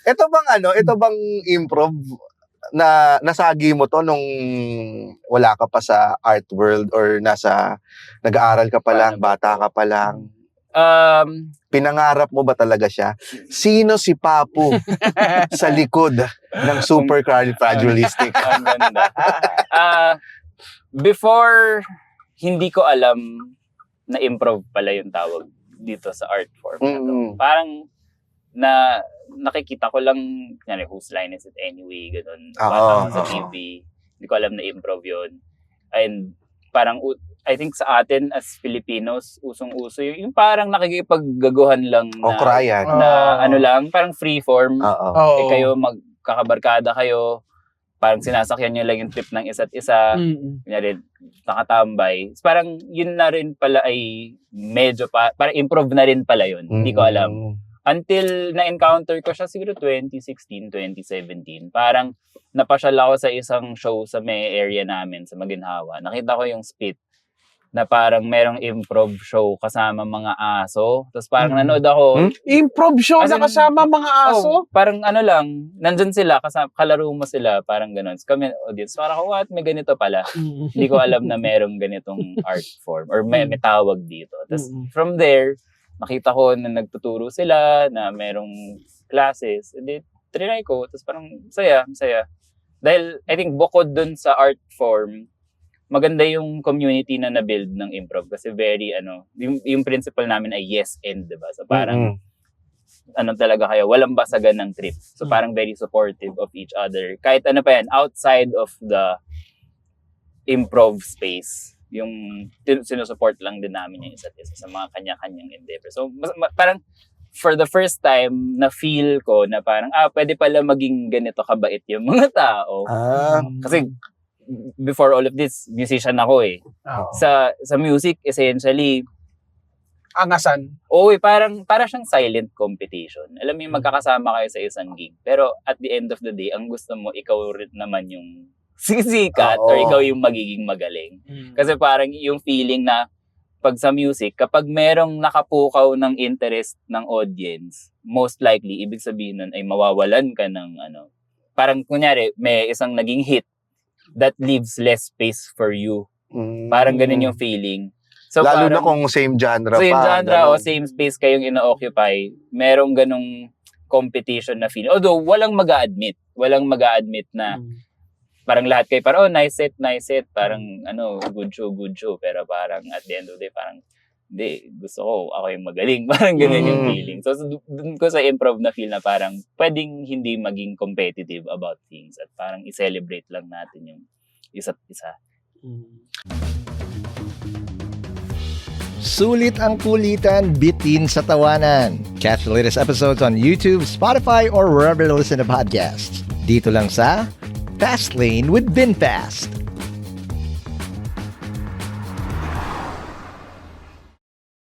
Ito bang improv na nasagi mo to nung wala ka pa sa art world or nag-aaral ka pa lang, bata ka pa lang? Pinangarap mo ba talaga siya? Sino si Papu sa likod ng supercalifragilistic? Ang ganda. Before, hindi ko alam na improv pala yung tawag dito sa art form na to. Parang nakikita ko lang, whose line is it anyway, ganun. Bata sa TV. Hindi ko alam na improv yun. And parang, I think sa atin as Filipinos, usong-uso yung parang nakikipaggaguhan lang na ano lang, parang free form. Kayo magkakabarkada kayo, parang sinasakyan nyo lang yung trip ng isa't isa. Kunyari, nakatambay. Parang yun na rin pala ay medyo parang improv na rin pala yun. Hindi ko alam. Until na-encounter ko siya siguro 2016, 2017. Parang napasyal ako sa isang show sa may area namin, sa Maginhawa. Nakita ko yung Spit na parang merong improv show kasama mga aso. Tapos parang nanood ako. Improv show na kasama mga aso? Parang ano lang, nandyan sila, kalaro mo sila, parang gano'n. So kami, audience, parang what, may ganito pala. Hindi ko alam na merong ganitong art form or may tawag dito. Tapos from there, nakita ko na nagtuturo sila, na merong classes. And then, trinay ko. Tapos parang, masaya. Dahil, I think, bukod dun sa art form, maganda yung community na na-build ng improv. Kasi very, yung principle namin ay yes and, diba? So parang, talaga kayo, walang basagan ng trip. So parang very supportive of each other. Kahit ano pa yan, outside of the improv space, yung sinusupport lang din namin yung isa't isa sa mga kanya-kanyang endeavor. So, parang for the first time, na-feel ko na parang, pwede pala maging ganito kabait yung mga tao. Kasi, before all of this, musician ako eh. Sa music, essentially, angasan. Parang siyang silent competition. Alam mo yung magkakasama kayo sa isang gig. Pero at the end of the day, ang gusto mo, ikaw rin naman yung sisikat or ikaw yung magiging magaling. Kasi parang yung feeling na pag sa music, kapag merong nakapukaw ng interest ng audience, most likely, ibig sabihin nun ay mawawalan ka ng parang kunyari, may isang naging hit that leaves less space for you. Parang ganun yung feeling. So, lalo parang, na kung same genre same pa. Same genre o same space kayong ina-occupy, merong ganung competition na feeling. Although, walang mag-a-admit na parang lahat kayo, parang, nice set, parang, good show. Pero parang, at the end of the day, parang, hindi, gusto ko, ako yung magaling. Parang ganun yung feeling. So, dun ko sa improv na feel na parang, pwedeng hindi maging competitive about things at parang i-celebrate lang natin yung isa't isa. Sulit ang kulitan, bitin sa tawanan. Catch the latest episodes on YouTube, Spotify, or wherever you listen to podcasts. Dito lang sa Fast Lane with VinFast.